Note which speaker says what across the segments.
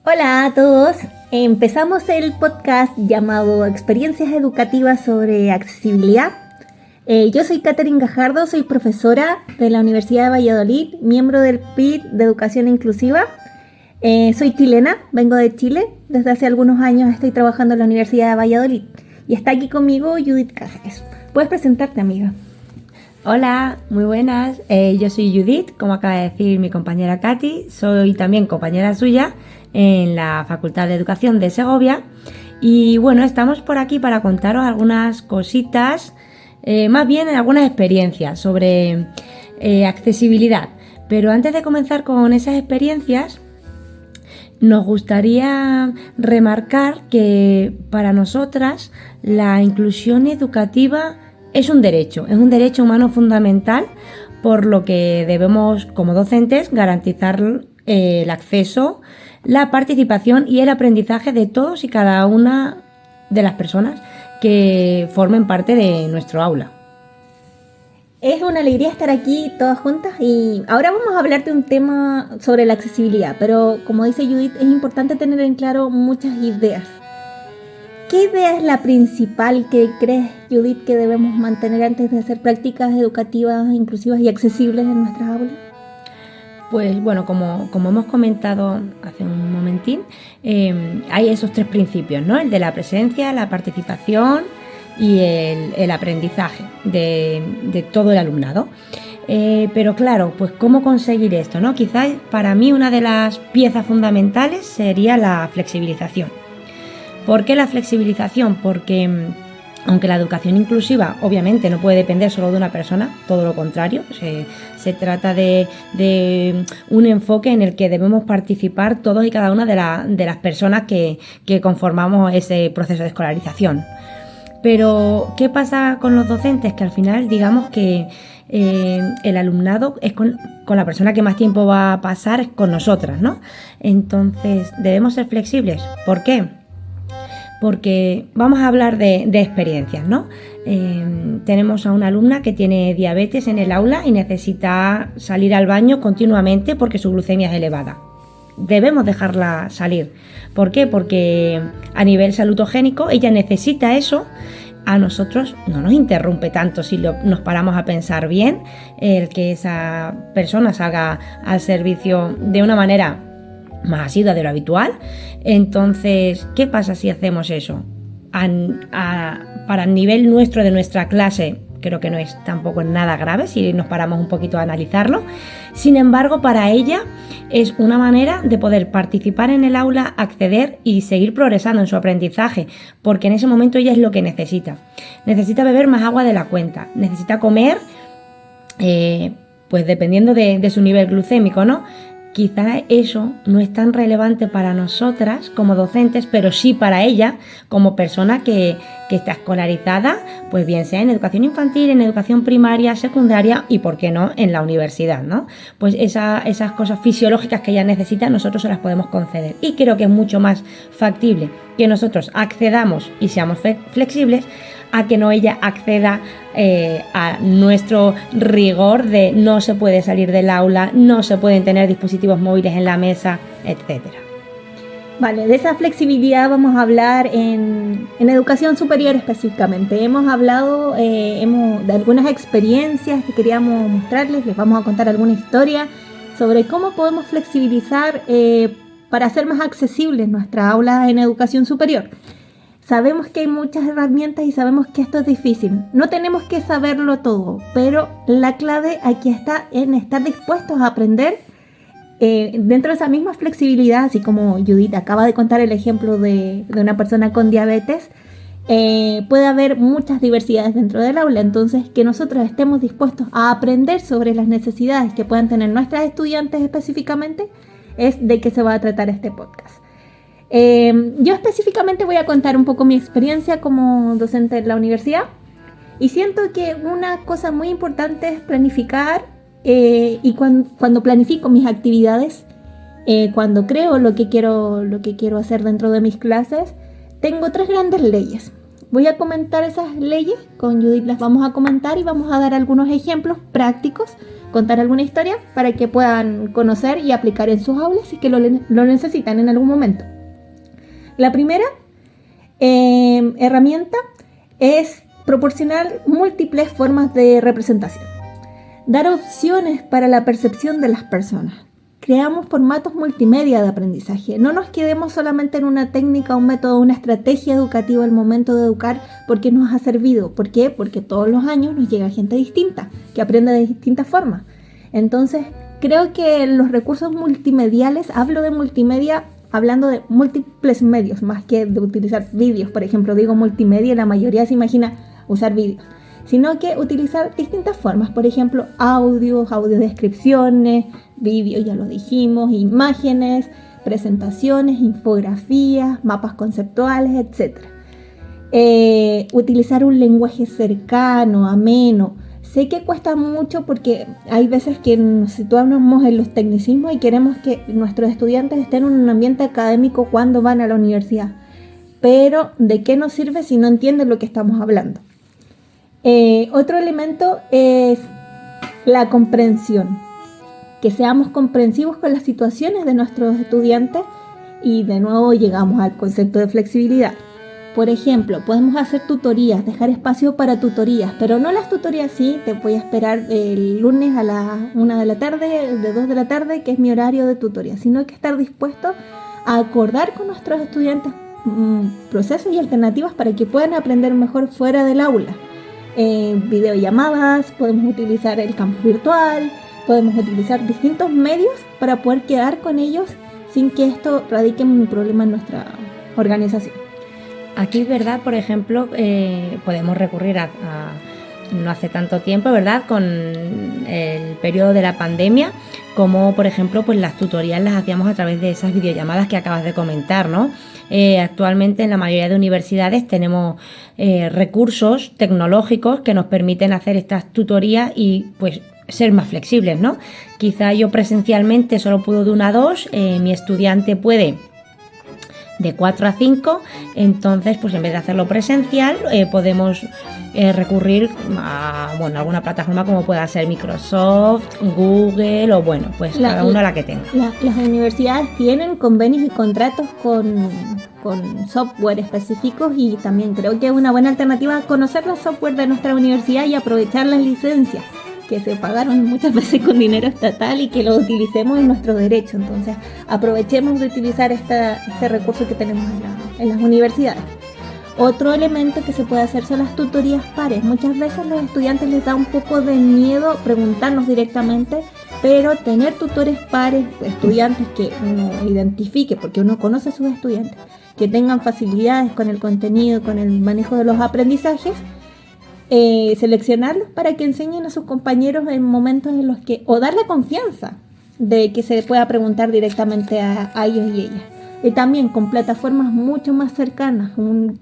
Speaker 1: Hola a todos, empezamos el podcast llamado Experiencias Educativas sobre Accesibilidad. Yo soy Catherine Gajardo, soy profesora de la Universidad de Valladolid, miembro del PID de Educación Inclusiva. Soy chilena, vengo de Chile, desde hace algunos años estoy trabajando en la Universidad de Valladolid y está aquí conmigo Judith Cáceres. ¿Puedes presentarte, amiga?
Speaker 2: Hola, muy buenas. Yo soy Judith, como acaba de decir mi compañera Katy. Soy también compañera suya en la Facultad de Educación de Segovia. Y bueno, estamos por aquí para contaros algunas cositas, más bien algunas experiencias sobre accesibilidad. Pero antes de comenzar con esas experiencias, nos gustaría remarcar que para nosotras la inclusión educativa es un derecho humano fundamental, por lo que debemos, como docentes, garantizar el acceso, la participación y el aprendizaje de todos y cada una de las personas que formen parte de nuestro aula.
Speaker 1: Es una alegría estar aquí todas juntas y ahora vamos a hablar de un tema sobre la accesibilidad, pero como dice Judith, es importante tener en claro muchas ideas. ¿Qué idea es la principal que crees, Judith, que debemos mantener antes de hacer prácticas educativas inclusivas y accesibles en nuestras aulas?
Speaker 2: Pues bueno, como hemos comentado hace un momentín, hay esos tres principios, ¿no? El de la presencia, la participación y el aprendizaje de todo el alumnado. Pero claro, pues ¿cómo conseguir esto, no? Quizás para mí una de las piezas fundamentales sería la flexibilización. ¿Por qué la flexibilización? Porque aunque la educación inclusiva obviamente no puede depender solo de una persona, todo lo contrario, se trata de un enfoque en el que debemos participar todos y cada una de las personas que conformamos ese proceso de escolarización. Pero, ¿qué pasa con los docentes? Que al final, digamos que el alumnado es con la persona que más tiempo va a pasar es con nosotras, ¿no? Entonces, debemos ser flexibles. ¿Por qué? Porque vamos a hablar de experiencias, ¿no? Tenemos a una alumna que tiene diabetes en el aula y necesita salir al baño continuamente porque su glucemia es elevada. Debemos dejarla salir. ¿Por qué? Porque a nivel salutogénico ella necesita eso. A nosotros no nos interrumpe tanto si nos paramos a pensar bien el que esa persona salga al servicio de una manera más asidua de lo habitual. Entonces, ¿qué pasa si hacemos eso? Para el nivel nuestro de nuestra clase, creo que no es tampoco nada grave si nos paramos un poquito a analizarlo. Sin embargo, para ella es una manera de poder participar en el aula, acceder y seguir progresando en su aprendizaje, porque en ese momento ella es lo que necesita. Necesita beber más agua de la cuenta, necesita comer, pues dependiendo de su nivel glucémico, ¿no? Quizá eso no es tan relevante para nosotras como docentes, pero sí para ella como persona que está escolarizada, pues bien sea en educación infantil, en educación primaria, secundaria y, por qué no, en la universidad, ¿no? Pues esas cosas fisiológicas que ella necesita, nosotros se las podemos conceder. Y creo que es mucho más factible que nosotros accedamos y seamos flexibles a que no ella acceda a nuestro rigor de no se puede salir del aula, no se pueden tener dispositivos móviles en la mesa, etcétera.
Speaker 1: Vale, de esa flexibilidad vamos a hablar en educación superior específicamente. Hemos hablado de algunas experiencias que queríamos mostrarles, les vamos a contar alguna historia sobre cómo podemos flexibilizar para hacer más accesibles nuestras aulas en educación superior. Sabemos que hay muchas herramientas y sabemos que esto es difícil. No tenemos que saberlo todo, pero la clave aquí está en estar dispuestos a aprender dentro de esa misma flexibilidad, así como Judith acaba de contar el ejemplo de una persona con diabetes. Puede haber muchas diversidades dentro del aula, entonces que nosotros estemos dispuestos a aprender sobre las necesidades que puedan tener nuestras estudiantes específicamente es de qué se va a tratar este podcast. Yo específicamente voy a contar un poco mi experiencia como docente en la universidad y siento que una cosa muy importante es planificar y cuando planifico mis actividades, cuando creo lo que quiero hacer dentro de mis clases, tengo 3 grandes leyes. Voy a comentar esas leyes, con Judith las vamos a comentar y vamos a dar algunos ejemplos prácticos contar alguna historia para que puedan conocer y aplicar en sus aulas si que lo necesitan en algún momento. La primera herramienta es proporcionar múltiples formas de representación. Dar opciones para la percepción de las personas. Creamos formatos multimedia de aprendizaje. No nos quedemos solamente en una técnica, un método, una estrategia educativa al momento de educar porque nos ha servido. ¿Por qué? Porque todos los años nos llega gente distinta, que aprende de distintas formas. Entonces, creo que los recursos multimediales, hablo de multimedia hablando de múltiples medios, más que de utilizar vídeos. Por ejemplo, digo multimedia y la mayoría se imagina usar vídeos, sino que utilizar distintas formas, por ejemplo, audiodescripciones, vídeos, ya lo dijimos, imágenes, presentaciones, infografías, mapas conceptuales, etc. Utilizar un lenguaje cercano, ameno. Sé que cuesta mucho porque hay veces que nos situamos en los tecnicismos y queremos que nuestros estudiantes estén en un ambiente académico cuando van a la universidad. Pero, ¿de qué nos sirve si no entienden lo que estamos hablando? Otro elemento es la comprensión, que seamos comprensivos con las situaciones de nuestros estudiantes y de nuevo llegamos al concepto de flexibilidad. Por ejemplo, podemos hacer tutorías, dejar espacio para tutorías, pero no las tutorías sí, te voy a esperar el lunes a las 1 de la tarde, de 2 de la tarde, que es mi horario de tutoría, sino que estar dispuesto a acordar con nuestros estudiantes procesos y alternativas para que puedan aprender mejor fuera del aula. Videollamadas, podemos utilizar el campus virtual, podemos utilizar distintos medios para poder quedar con ellos sin que esto radique en un problema en nuestra organización.
Speaker 2: Aquí es verdad, por ejemplo, podemos recurrir a no hace tanto tiempo, ¿verdad? Con el periodo de la pandemia, como por ejemplo, pues las tutorías las hacíamos a través de esas videollamadas que acabas de comentar, ¿no? Actualmente en la mayoría de universidades tenemos recursos tecnológicos que nos permiten hacer estas tutorías y pues ser más flexibles, ¿no? Quizá yo presencialmente solo puedo de 1 a 2, mi estudiante puede de 4 a 5, entonces pues en vez de hacerlo presencial podemos recurrir a alguna plataforma como pueda ser Microsoft, Google o pues cada una la que tenga.
Speaker 1: Las universidades tienen convenios y contratos con software específicos y también creo que es una buena alternativa conocer los software de nuestra universidad y aprovechar las licencias que se pagaron muchas veces con dinero estatal y que lo utilicemos en nuestro derecho. Entonces aprovechemos de utilizar este recurso que tenemos en las universidades. Otro elemento que se puede hacer son las tutorías pares. Muchas veces a los estudiantes les da un poco de miedo preguntarnos directamente, pero tener tutores pares, estudiantes que uno identifique, porque uno conoce a sus estudiantes, que tengan facilidades con el contenido, con el manejo de los aprendizajes, seleccionarlos para que enseñen a sus compañeros en momentos en los que, o dar la confianza de que se pueda preguntar directamente a ellos y ellas. Y también con plataformas mucho más cercanas, un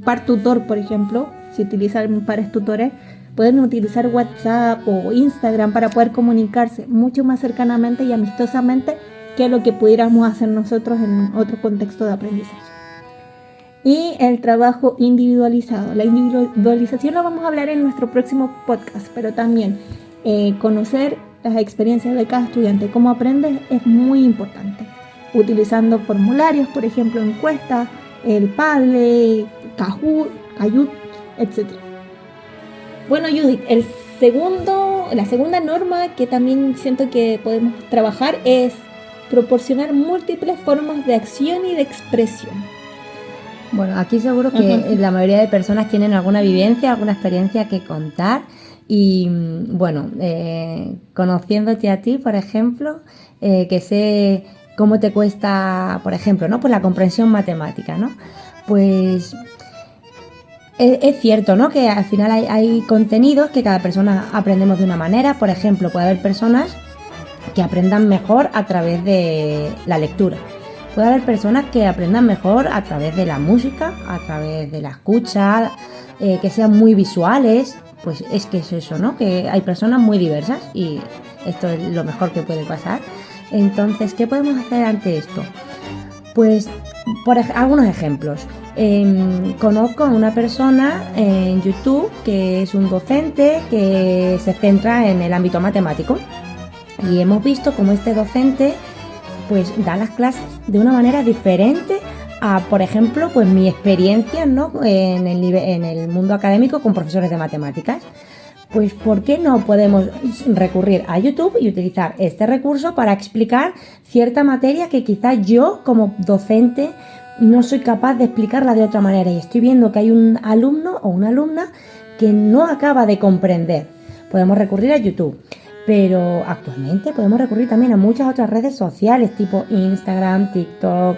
Speaker 1: par tutor, por ejemplo, si utilizan pares tutores, pueden utilizar WhatsApp o Instagram para poder comunicarse mucho más cercanamente y amistosamente que lo que pudiéramos hacer nosotros en otro contexto de aprendizaje. Y el trabajo individualizado. La individualización lo vamos a hablar en nuestro próximo podcast, pero también conocer las experiencias de cada estudiante, cómo aprende, es muy importante. Utilizando formularios, por ejemplo, encuestas, el Padlet, Kahoot, etc. Bueno, Judith, la segunda norma que también siento que podemos trabajar es proporcionar múltiples formas de acción y de expresión.
Speaker 2: Bueno, aquí seguro que la mayoría de personas tienen alguna vivencia, alguna experiencia que contar y conociéndote a ti, por ejemplo, que sé cómo te cuesta, por ejemplo, ¿no? Pues la comprensión matemática, ¿no? Pues es cierto, ¿no? Que al final hay contenidos que cada persona aprendemos de una manera. Por ejemplo, puede haber personas que aprendan mejor a través de la lectura. Puede haber personas que aprendan mejor a través de la música, a través de la escucha, que sean muy visuales. Pues es que es eso, ¿no? Que hay personas muy diversas y esto es lo mejor que puede pasar. Entonces, ¿qué podemos hacer ante esto? Pues, algunos ejemplos. Conozco a una persona en YouTube que es un docente que se centra en el ámbito matemático y hemos visto cómo este docente pues da las clases de una manera diferente a, por ejemplo, pues mi experiencia, ¿no?, en el mundo académico con profesores de matemáticas. Pues ¿por qué no podemos recurrir a YouTube y utilizar este recurso para explicar cierta materia que quizás yo como docente no soy capaz de explicarla de otra manera y estoy viendo que hay un alumno o una alumna que no acaba de comprender? Podemos recurrir a YouTube, pero actualmente podemos recurrir también a muchas otras redes sociales tipo Instagram, TikTok,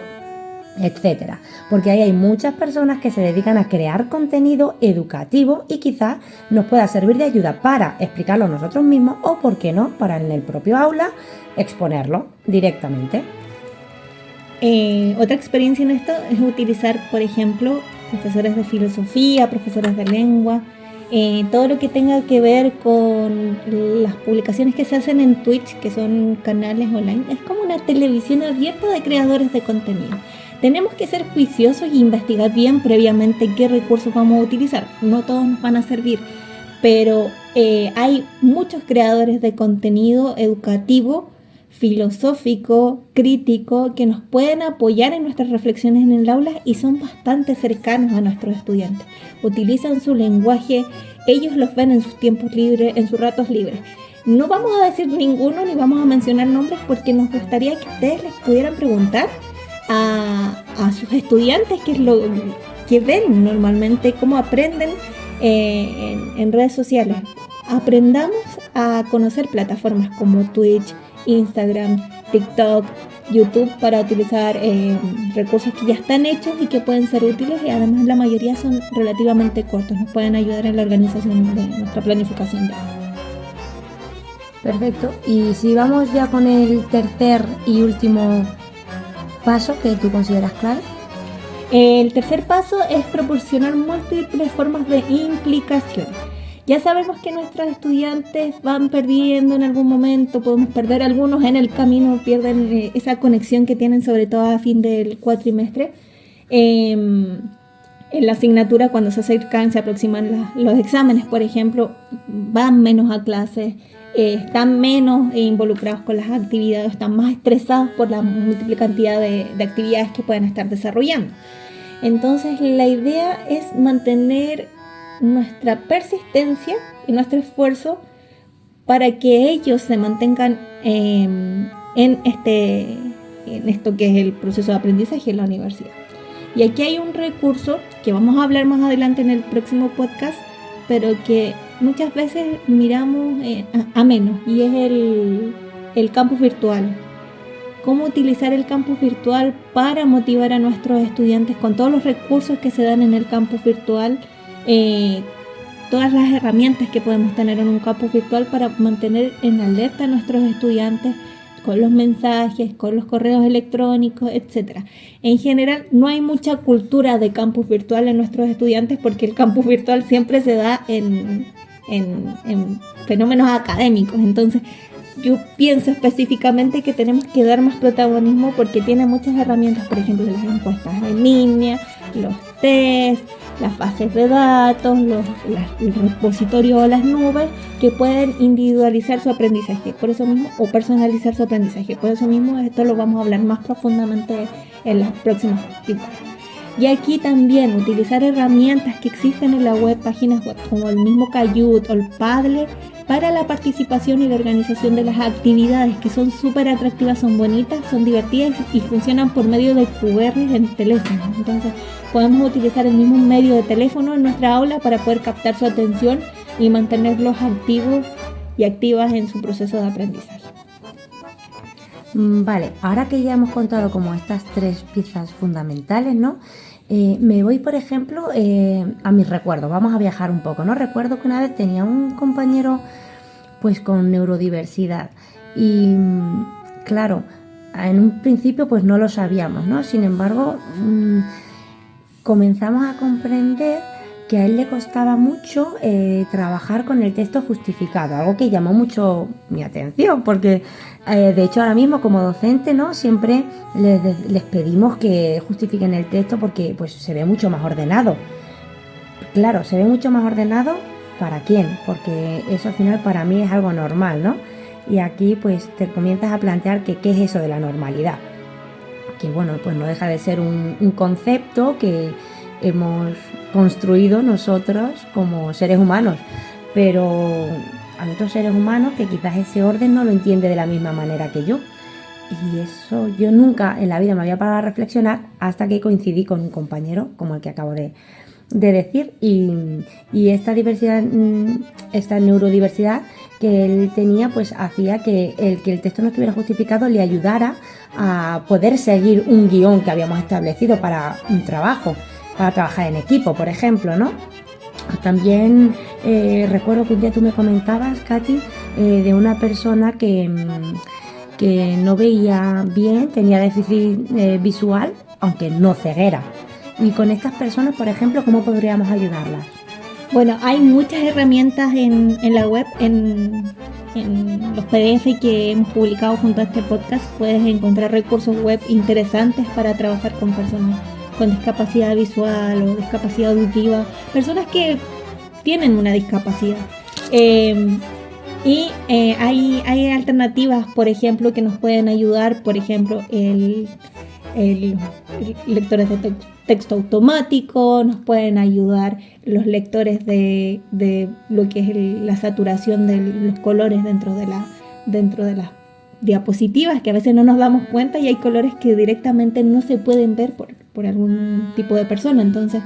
Speaker 2: etcétera, porque ahí hay muchas personas que se dedican a crear contenido educativo y quizás nos pueda servir de ayuda para explicarlo nosotros mismos o, por qué no, para en el propio aula exponerlo directamente.
Speaker 1: Otra experiencia en esto es utilizar, por ejemplo, profesores de filosofía, profesores de lengua, todo lo que tenga que ver con las publicaciones que se hacen en Twitch, que son canales online. Es como una televisión abierta de creadores de contenido. Tenemos que ser juiciosos e investigar bien previamente qué recursos vamos a utilizar. No todos nos van a servir, pero hay muchos creadores de contenido educativo, filosófico, crítico, que nos pueden apoyar en nuestras reflexiones en el aula y son bastante cercanos a nuestros estudiantes. Utilizan su lenguaje, ellos los ven en sus tiempos libres, en sus ratos libres. No vamos a decir ninguno ni vamos a mencionar nombres porque nos gustaría que ustedes les pudieran preguntar a sus estudiantes qué es lo que ven normalmente, cómo aprenden en redes sociales. Aprendamos a conocer plataformas como Twitch, Instagram, TikTok, YouTube para utilizar recursos que ya están hechos y que pueden ser útiles y además la mayoría son relativamente cortos, nos pueden ayudar en la organización de nuestra planificación.
Speaker 2: Perfecto, y si vamos ya con el tercer y último paso que tú consideras clave.
Speaker 1: El tercer paso es proporcionar múltiples formas de implicación. Ya sabemos que nuestros estudiantes van perdiendo en algún momento, podemos perder algunos en el camino, pierden esa conexión que tienen sobre todo a fin del cuatrimestre. En la asignatura cuando se acercan, se aproximan los exámenes, por ejemplo, van menos a clases, están menos involucrados con las actividades, están más estresados por la múltiple cantidad de actividades que pueden estar desarrollando. Entonces la idea es mantener nuestra persistencia y nuestro esfuerzo para que ellos se mantengan en esto que es el proceso de aprendizaje en la universidad. Y aquí hay un recurso que vamos a hablar más adelante en el próximo podcast, pero que muchas veces miramos a menos, y es el campus virtual. Cómo utilizar el campus virtual para motivar a nuestros estudiantes con todos los recursos que se dan en el campus virtual, todas las herramientas que podemos tener en un campus virtual para mantener en alerta a nuestros estudiantes con los mensajes, con los correos electrónicos, etc. En general no hay mucha cultura de campus virtual en nuestros estudiantes porque el campus virtual siempre se da en fenómenos académicos. Entonces yo pienso específicamente que tenemos que dar más protagonismo porque tiene muchas herramientas, por ejemplo las encuestas en línea, los test, las bases de datos, el repositorio o las nubes que pueden individualizar su aprendizaje, por eso mismo, o personalizar su aprendizaje. Por eso mismo esto lo vamos a hablar más profundamente en las próximas actividades. Y aquí también utilizar herramientas que existen en la web, páginas web como el mismo Kahoot o el Padlet para la participación y la organización de las actividades, que son súper atractivas, son bonitas, son divertidas y funcionan por medio de QR en teléfono. Entonces podemos utilizar el mismo medio de teléfono en nuestra aula para poder captar su atención y mantenerlos activos y activas en su proceso de aprendizaje.
Speaker 2: Vale, ahora que ya hemos contado como estas tres piezas fundamentales, ¿no? Me voy, por ejemplo, a mis recuerdos. Vamos a viajar un poco, ¿no? Recuerdo que una vez tenía un compañero pues con neurodiversidad y claro, en un principio pues no lo sabíamos, ¿no? Sin embargo, comenzamos a comprender que a él le costaba mucho trabajar con el texto justificado, algo que llamó mucho mi atención, porque de hecho ahora mismo como docente, ¿no? Siempre les pedimos que justifiquen el texto porque pues se ve mucho más ordenado. Claro, se ve mucho más ordenado ¿para quién? Porque eso al final para mí es algo normal, ¿no? Y aquí pues te comienzas a plantear que qué es eso de la normalidad. Que bueno, pues no deja de ser un concepto que hemos construido nosotros como seres humanos, pero hay otros seres humanos que quizás ese orden no lo entiende de la misma manera que yo. Y eso yo nunca en la vida me había parado a reflexionar hasta que coincidí con un compañero como el que acabo de decir, y esta diversidad, esta neurodiversidad que él tenía, pues hacía que el texto no estuviera justificado le ayudara a poder seguir un guión que habíamos establecido para un trabajo, para trabajar en equipo, por ejemplo, ¿no? También recuerdo que un día tú me comentabas, Katy, de una persona que no veía bien, tenía déficit visual, aunque no ceguera. Y con estas personas, por ejemplo, ¿cómo podríamos ayudarlas?
Speaker 1: Bueno, hay muchas herramientas en la web, en los PDF que hemos publicado junto a este podcast. Puedes encontrar recursos web interesantes para trabajar con personas con discapacidad visual o discapacidad auditiva, personas que tienen una discapacidad. Hay alternativas, por ejemplo, que nos pueden ayudar, por ejemplo, el lectores de texto automático, nos pueden ayudar los lectores de lo que es la saturación de los colores dentro de las diapositivas, que a veces no nos damos cuenta y hay colores que directamente no se pueden ver por algún tipo de persona. Entonces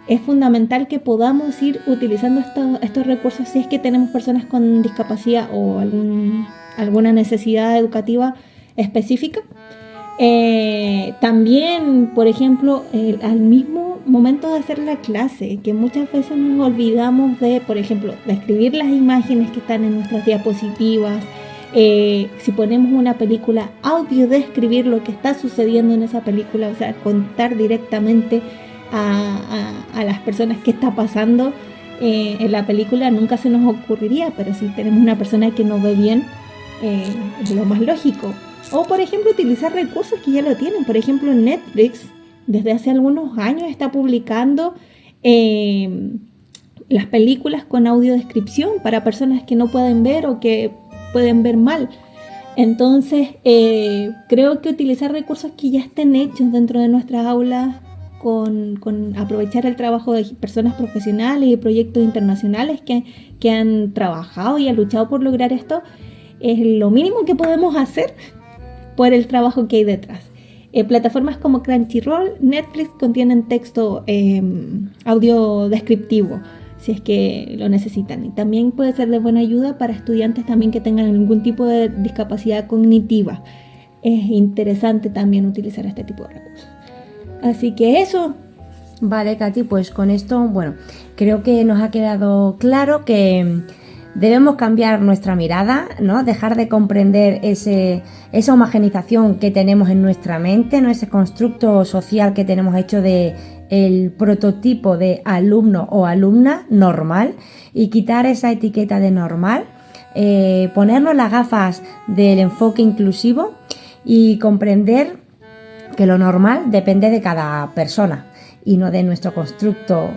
Speaker 1: es fundamental que podamos ir utilizando estos recursos si es que tenemos personas con discapacidad o alguna necesidad educativa específica. También, por ejemplo, al mismo momento de hacer la clase, que muchas veces nos olvidamos de, por ejemplo, de escribir las imágenes que están en nuestras diapositivas. Si ponemos una película, audio, describir lo que está sucediendo en esa película, o sea, contar directamente a las personas qué está pasando en la película. Nunca se nos ocurriría, pero si tenemos una persona que no ve bien, es lo más lógico. O, por ejemplo, utilizar recursos que ya lo tienen. Por ejemplo, Netflix, desde hace algunos años, está publicando las películas con audiodescripción para personas que no pueden ver o que pueden ver mal. Entonces, creo que utilizar recursos que ya estén hechos dentro de nuestras aulas, con aprovechar el trabajo de personas profesionales y proyectos internacionales que han trabajado y han luchado por lograr esto, es lo mínimo que podemos hacer por el trabajo que hay detrás. Plataformas como Crunchyroll, Netflix contienen texto audio descriptivo, si es que lo necesitan. Y también puede ser de buena ayuda para estudiantes también que tengan algún tipo de discapacidad cognitiva. Es interesante también utilizar este tipo de recursos. Así que eso.
Speaker 2: Vale, Katy, pues con esto, bueno, creo que nos ha quedado claro que debemos cambiar nuestra mirada, ¿no? Dejar de comprender esa homogenización que tenemos en nuestra mente, ¿no? Ese constructo social que tenemos hecho de el prototipo de alumno o alumna normal, y quitar esa etiqueta de normal, ponernos las gafas del enfoque inclusivo y comprender que lo normal depende de cada persona y no de nuestro constructo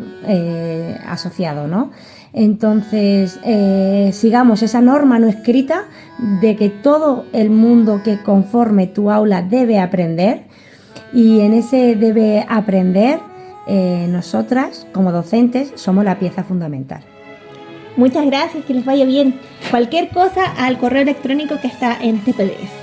Speaker 2: asociado, ¿no? Entonces, sigamos esa norma no escrita de que todo el mundo que conforme tu aula debe aprender, y en ese debe aprender nosotras como docentes somos la pieza fundamental.
Speaker 1: Muchas gracias, que les vaya bien. Cualquier cosa al correo electrónico que está en este PDF.